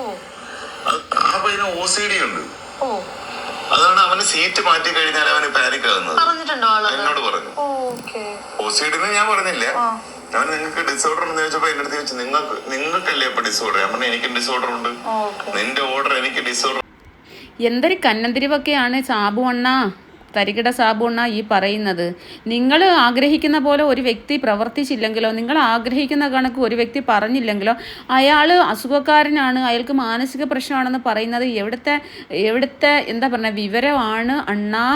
ആ പയ്യന് OCD ഉണ്ട്. അതാണ് അവന് സീറ്റ് മാറ്റി കഴിഞ്ഞാൽ അവന് പാനിക് ആകുന്നത്. എന്നോട് പറഞ്ഞു. OCD ഞാൻ പറഞ്ഞില്ല. ഞാൻ നിങ്ങൾക്ക് ഡിസോർഡർ എന്ന് ചോദിച്ചപ്പോ എന്റെ അടുത്ത് ചോദിച്ചു, നിങ്ങൾക്കല്ലേ ഇപ്പൊ ഡിസോർഡർ? ഞാൻ പറഞ്ഞു എനിക്കും ഡിസോർഡർ ഉണ്ട്. നിന്റെ ഓർഡർ എനിക്ക് ഡിസോർഡർ. എന്തൊരു കന്നന്തിരിവൊക്കെയാണ് സാബു അണ്ണാ, തരികിട സാബു അണ്ണാ ഈ പറയുന്നത്. നിങ്ങൾ ആഗ്രഹിക്കുന്ന പോലെ ഒരു വ്യക്തി പ്രവർത്തിച്ചില്ലെങ്കിലോ, നിങ്ങൾ ആഗ്രഹിക്കുന്ന കണക്ക് ഒരു വ്യക്തി പറഞ്ഞില്ലെങ്കിലോ, അയാൾ അസുഖക്കാരനാണ്, അയാൾക്ക് മാനസിക പ്രശ്നമാണെന്ന് പറയുന്നത് എവിടുത്തെ എന്താ പറയുക വിവരമാണ് അണ്ണാ?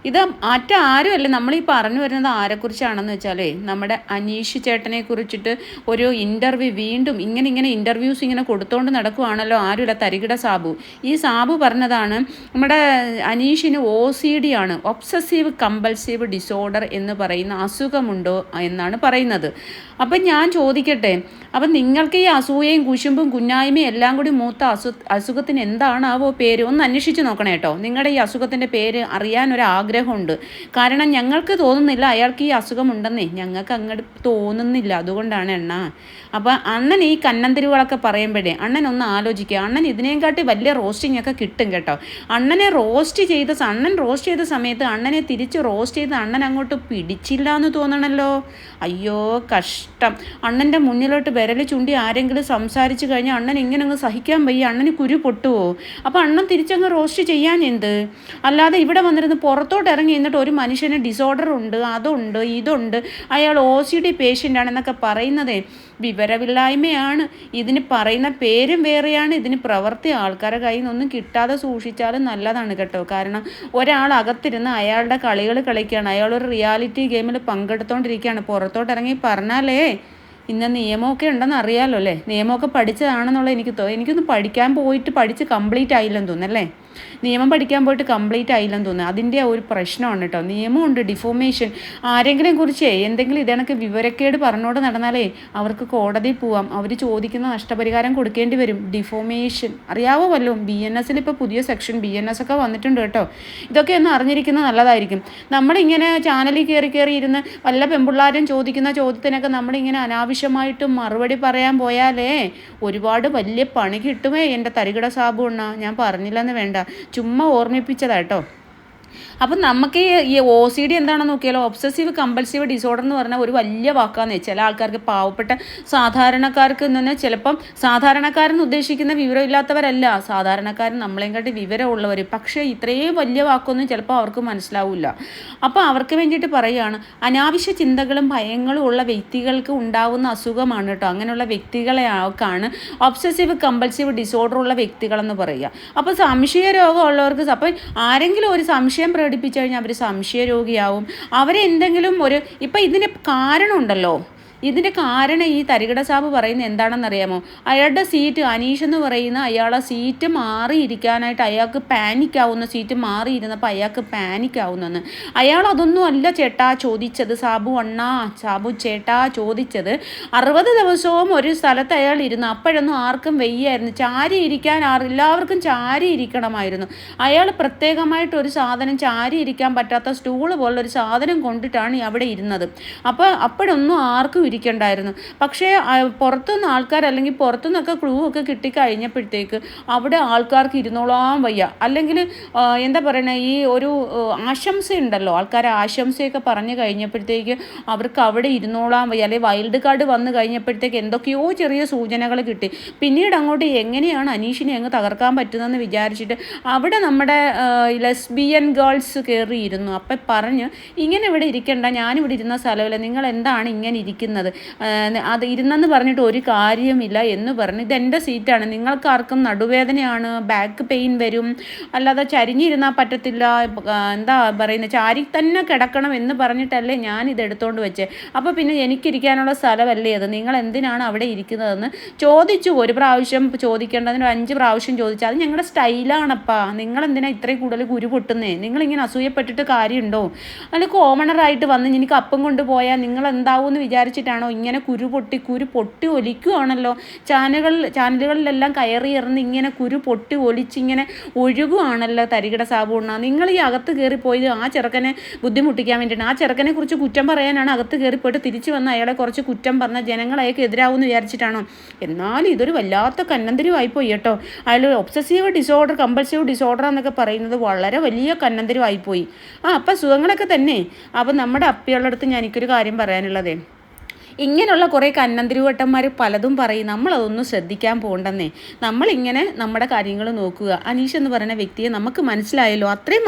ഇത് മറ്റാരുമല്ല. നമ്മളീ പറഞ്ഞു വരുന്നത് ആരെക്കുറിച്ചാണെന്ന് വെച്ചാലേ, നമ്മുടെ അനീഷ് ചേട്ടനെ കുറിച്ചിട്ട് ഒരു ഇൻ്റർവ്യൂ വീണ്ടും ഇങ്ങനെ ഇൻ്റർവ്യൂസ് ഇങ്ങനെ കൊടുത്തുകൊണ്ട് നടക്കുവാണല്ലോ ആരുമില്ല, തരികിട സാബു. ഈ സാബു പറഞ്ഞതാണ് നമ്മുടെ അനീഷിന് OCD ആണ്, ഒബ്സസീവ് കമ്പൾസീവ് ഡിസോർഡർ എന്ന് പറയുന്ന അസുഖമുണ്ടോ എന്നാണ് പറയുന്നത്. അപ്പം ഞാൻ ചോദിക്കട്ടെ, അപ്പം നിങ്ങൾക്ക് ഈ അസൂയയും കുശുമ്പും കുഞ്ഞായ്മയും എല്ലാം കൂടി മൂത്ത അസുഖത്തിന് എന്താണാവോ പേര്? ഒന്ന് അന്വേഷിച്ച് നോക്കണേ കേട്ടോ. നിങ്ങളുടെ ഈ അസുഖത്തിൻ്റെ പേര് അറിയാനൊരാഗ്രഹമുണ്ട്. കാരണം ഞങ്ങൾക്ക് തോന്നുന്നില്ല അയാൾക്ക് ഈ അസുഖമുണ്ടെന്നേ, ഞങ്ങൾക്ക് അങ്ങോട്ട് തോന്നുന്നില്ല. അതുകൊണ്ടാണ് എണ്ണ. അപ്പം അണ്ണൻ ഈ കന്നന്തിരിവുകളൊക്കെ പറയുമ്പോഴേ അണ്ണൻ ഒന്ന് ആലോചിക്കുക. അണ്ണൻ ഇതിനേക്കാട്ടി വലിയ റോസ്റ്റിംഗ് ഒക്കെ കിട്ടും കേട്ടോ. അണ്ണൻ റോസ്റ്റ് ചെയ്ത സമയത്ത് അണ്ണനെ തിരിച്ച് റോസ്റ്റ് ചെയ്ത് അണ്ണൻ അങ്ങോട്ട് പിടിച്ചില്ല എന്ന് തോന്നണല്ലോ. അയ്യോ കഷ്ടം. അണ്ണൻ്റെ മുന്നിലോട്ട് വിരൽ ചൂണ്ടി ആരെങ്കിലും സംസാരിച്ച് കഴിഞ്ഞാൽ അണ്ണൻ ഇങ്ങനെ അങ്ങ് സഹിക്കാൻ വയ്യ, അണ്ണന് കുരു പൊട്ടുവോ? അപ്പോൾ അണ്ണൻ തിരിച്ചങ്ങ് റോസ്റ്റ് ചെയ്യാൻ എന്ത്? അല്ലാതെ ഇവിടെ വന്നിരുന്ന് പുറത്തോട്ട് ഇറങ്ങി എന്നിട്ട് ഒരു മനുഷ്യന് ഡിസോർഡർ ഉണ്ട്, അതുണ്ട്, ഇതുണ്ട്, അയാൾ OCD പേഷ്യൻ്റ് ആണെന്നൊക്കെ പറയുന്നതേ വിവരമില്ലായ്മയാണ്. ഇതിന് പറയുന്ന പേരും വേറെയാണ്, ഇതിന് പ്രവൃത്തി ആൾക്കാരുടെ കയ്യിൽ നിന്നൊന്നും കിട്ടാതെ സൂക്ഷിച്ചാലും നല്ലതാണ് കേട്ടോ. കാരണം ഒരാൾ അകത്തിരുന്ന് അയാളുടെ കളികൾ കളിക്കുകയാണ്, അയാളൊരു റിയാലിറ്റി ഗെയിമിൽ പങ്കെടുത്തോണ്ടിരിക്കുകയാണ്. പുറത്തോട്ട് ഇറങ്ങി പറഞ്ഞാലേ ഇന്ന് നിയമമൊക്കെ ഉണ്ടെന്ന് അറിയാമല്ലോ അല്ലേ? നിയമമൊക്കെ പഠിച്ചതാണെന്നുള്ള എനിക്കൊന്ന് പഠിച്ച് കംപ്ലീറ്റ് ആയില്ലെന്ന് തോന്നുന്നല്ലേ? നിയമം പഠിക്കാൻ പോയിട്ട് കംപ്ലീറ്റ് ആയില്ലെന്ന് തോന്നുന്നു. അതിൻ്റെ ഒരു പ്രശ്നമാണ് കേട്ടോ. നിയമമുണ്ട്, ഡിഫോമേഷൻ. ആരെങ്കിലും കുറിച്ച് എന്തെങ്കിലും ഇതേണക്ക് വിവരക്കേട് പറഞ്ഞോട് നടന്നാലേ അവർക്ക് കോടതിയിൽ പോവാം, അവർ ചോദിക്കുന്ന നഷ്ടപരിഹാരം കൊടുക്കേണ്ടി വരും. ഡിഫോമേഷൻ അറിയാവോ വല്ലോ? BNS ഇപ്പോൾ പുതിയ സെക്ഷൻ BNS ഒക്കെ വന്നിട്ടുണ്ട് കേട്ടോ. ഇതൊക്കെ ഒന്ന് അറിഞ്ഞിരിക്കുന്നത് നല്ലതായിരിക്കും. നമ്മളിങ്ങനെ ചാനലിൽ കയറി ഇരുന്ന് വല്ല പെൺപിള്ളാരും ചോദിക്കുന്ന ചോദ്യത്തിനൊക്കെ നമ്മളിങ്ങനെ അനാവശ്യമായിട്ട് മറുപടി പറയാൻ പോയാലേ ഒരുപാട് വലിയ പണി കിട്ടുമേ എൻ്റെ തരികിട സാബു അണ്ണാ. ഞാൻ പറഞ്ഞില്ലെന്ന് വേണ്ട, ചുമ്മാ ഓർമ്മിപ്പിച്ചതാട്ടോ. അപ്പം നമുക്ക് ഈ OCD എന്താണെന്ന് നോക്കിയാലോ, ഒബ്സസീവ് കമ്പൾസീവ് ഡിസോർഡർ എന്ന് പറഞ്ഞാൽ ഒരു വലിയ വാക്കാന്ന്. ചില ആൾക്കാർക്ക്, പാവപ്പെട്ട സാധാരണക്കാർക്ക് തന്നെ ചിലപ്പം സാധാരണക്കാരെന്ന് ഉദ്ദേശിക്കുന്ന വിവരമില്ലാത്തവരല്ല, സാധാരണക്കാരൻ നമ്മളെയും കാട്ടി വിവരമുള്ളവർ. പക്ഷേ ഇത്രയും വലിയ വാക്കൊന്നും ചിലപ്പോൾ അവർക്ക് മനസ്സിലാവില്ല. അപ്പോൾ അവർക്ക് വേണ്ടിയിട്ട് പറയുകയാണ്, അനാവശ്യ ചിന്തകളും ഭയങ്ങളും ഉള്ള വ്യക്തികൾക്ക് ഉണ്ടാവുന്ന അസുഖമാണ് കേട്ടോ. അങ്ങനെയുള്ള വ്യക്തികളെക്കാണ് ഒബ്സസീവ് കമ്പൾസീവ് ഡിസോർഡർ ഉള്ള വ്യക്തികളെന്ന് പറയുക. അപ്പോൾ സംശയ രോഗമുള്ളവർക്ക്, അപ്പം ആരെങ്കിലും ഒരു സംശയം പ്രകടിപ്പിച്ചു കഴിഞ്ഞാൽ അവർ സംശയരോഗിയാവും. അവരെന്തെങ്കിലും ഇപ്പം ഇതിന് കാരണമുണ്ടല്ലോ. ഇതിൻ്റെ കാരണം ഈ തരികിട സാബ് പറയുന്നത് എന്താണെന്നറിയാമോ? അയാളുടെ സീറ്റ്, അനീഷ് എന്ന് പറയുന്ന അയാളെ സീറ്റ് മാറിയിരിക്കാനായിട്ട് അയാൾക്ക് പാനിക്കാവുന്ന, സീറ്റ് മാറിയിരുന്നപ്പോൾ അയാൾക്ക് പാനിക്കാവുന്നെന്ന്. അയാൾ അതൊന്നും അല്ല ചേട്ടാ ചോദിച്ചത്, സാബു ചേട്ടാ ചോദിച്ചത് 60 ദിവസവും ഒരു സ്ഥലത്ത് അയാൾ ഇരുന്നു. അപ്പോഴൊന്നും ആർക്കും വയ്യായിരുന്നു, ചാരി ഇരിക്കാൻ എല്ലാവർക്കും ചാരി ഇരിക്കണമായിരുന്നു. അയാൾ പ്രത്യേകമായിട്ട് ഒരു സാധനം, ചാരി ഇരിക്കാൻ പറ്റാത്ത സ്റ്റൂള് പോലുള്ളൊരു സാധനം കൊണ്ടിട്ടാണ് അവിടെ ഇരുന്നത്. അപ്പോഴൊന്നും ആർക്കും ഇരിക്കണ്ടായിരുന്നു. പക്ഷേ പുറത്തുനിന്ന് ആൾക്കാർ, അല്ലെങ്കിൽ പുറത്തുനിന്നൊക്കെ ക്ലൂ ഒക്കെ കിട്ടിക്കഴിഞ്ഞപ്പോഴത്തേക്ക് അവിടെ ആൾക്കാർക്ക് ഇരുന്നോളാൻ വയ്യ. അല്ലെങ്കിൽ എന്താ പറയണേ, ഈ ഒരു ആശംസ ഉണ്ടല്ലോ, ആൾക്കാരെ ആശംസയൊക്കെ പറഞ്ഞു കഴിഞ്ഞപ്പോഴത്തേക്ക് അവർക്ക് അവിടെ ഇരുന്നോളാൻ വയ്യ. അല്ലെങ്കിൽ വൈൽഡ് കാർഡ് വന്നു കഴിഞ്ഞപ്പോഴത്തേക്ക് എന്തൊക്കെയോ ചെറിയ സൂചനകൾ കിട്ടി. പിന്നീട് അങ്ങോട്ട് എങ്ങനെയാണ് അനീഷിനെ അങ്ങ് തകർക്കാൻ പറ്റുന്നതെന്ന് വിചാരിച്ചിട്ട് അവിടെ നമ്മുടെ ലെസ്ബിയൻ ഗേൾസ് കയറിയിരുന്നു. അപ്പം പറഞ്ഞ് ഇങ്ങനെ ഇവിടെ ഇരിക്കണ്ട, ഞാനിവിടെ ഇരുന്ന സ്ഥലമില്ല, നിങ്ങൾ എന്താണ് ഇങ്ങനെ ഇരിക്കുന്നത്, അത് ഇരുന്നെന്ന് പറഞ്ഞിട്ട് ഒരു കാര്യമില്ല എന്ന് പറഞ്ഞ്, ഇതെൻ്റെ സീറ്റാണ്, നിങ്ങൾക്കാർക്കും നടുവേദനയാണ്, ബാക്ക് പെയിൻ വരും, അല്ലാതെ ചരിഞ്ഞിരുന്നാൽ പറ്റത്തില്ല, എന്താ പറയുന്നത്, ചാരി തന്നെ കിടക്കണം എന്ന് പറഞ്ഞിട്ടല്ലേ ഞാൻ ഇതെടുത്തോണ്ട് വെച്ചേ. അപ്പോൾ പിന്നെ എനിക്കിരിക്കാനുള്ള സ്ഥലമല്ലേ അത്, നിങ്ങൾ എന്തിനാണ് അവിടെ ഇരിക്കുന്നതെന്ന് ചോദിച്ചു. ഒരു പ്രാവശ്യം ചോദിക്കേണ്ടതിന് 5 പ്രാവശ്യം ചോദിച്ചു. അത് ഞങ്ങളുടെ സ്റ്റൈലാണപ്പാ, നിങ്ങളെന്തിനാ ഇത്രയും കൂടുതൽ കുരു പൊട്ടുന്നേ, നിങ്ങളിങ്ങനെ അസൂയപ്പെട്ടിട്ട് കാര്യമുണ്ടോ? അല്ലെങ്കിൽ കോമണറായിട്ട് വന്ന് എനിക്ക് അപ്പം കൊണ്ടുപോയാൽ നിങ്ങൾ എന്താവും എന്ന് വിചാരിച്ചിട്ടാണ് വേണ്ടിയിട്ടാണോ ഇങ്ങനെ കുരു പൊട്ടി ഒലിക്കുകയാണല്ലോ. ചാനലുകളിലെല്ലാം കയറി ഇറന്ന് ഇങ്ങനെ കുരു പൊട്ടി ഒലിച്ചിങ്ങനെ ഒഴുകുകയാണല്ലോ തരികിട സാബുണ്ണ. നിങ്ങൾ ഈ അകത്ത് കയറിപ്പോയത് ആ ചെറുക്കനെ ബുദ്ധിമുട്ടിക്കാൻ വേണ്ടിയിട്ടാണ്. ആ ചെറുക്കനെ കുറിച്ച് കുറ്റം പറയാനാണ് അകത്ത് കയറിപ്പോയിട്ട് തിരിച്ചു വന്ന് അയാളെ കുറച്ച് കുറ്റം പറഞ്ഞ ജനങ്ങളെയൊക്കെ എതിരാവുമെന്ന് വിചാരിച്ചിട്ടാണോ? എന്നാൽ ഇതൊരു വല്ലാത്ത കന്നന്തിരിവായിപ്പോയി കേട്ടോ. അയാൾ ഒബ്സസീവ് ഡിസോർഡർ, കമ്പൾസീവ് ഡിസോർഡർ എന്നൊക്കെ പറയുന്നത് വളരെ വലിയ കന്നന്തിരിവായിപ്പോയി. അപ്പം സുഖങ്ങളൊക്കെ തന്നെ. അപ്പം നമ്മുടെ അപ്പിയുള്ള അടുത്ത് എനിക്കൊരു കാര്യം പറയാനുള്ളതേ, ഇങ്ങനെയുള്ള കുറേ കന്നന്തിരിവട്ടന്മാർ പലതും പറയും. നമ്മളതൊന്നും ശ്രദ്ധിക്കാൻ പോകണ്ടെന്നേ. നമ്മളിങ്ങനെ നമ്മുടെ കാര്യങ്ങൾ നോക്കുക. അനീഷ് എന്ന് പറയുന്ന വ്യക്തിയെ നമുക്ക് മനസ്സിലായല്ലോ, അത്രയും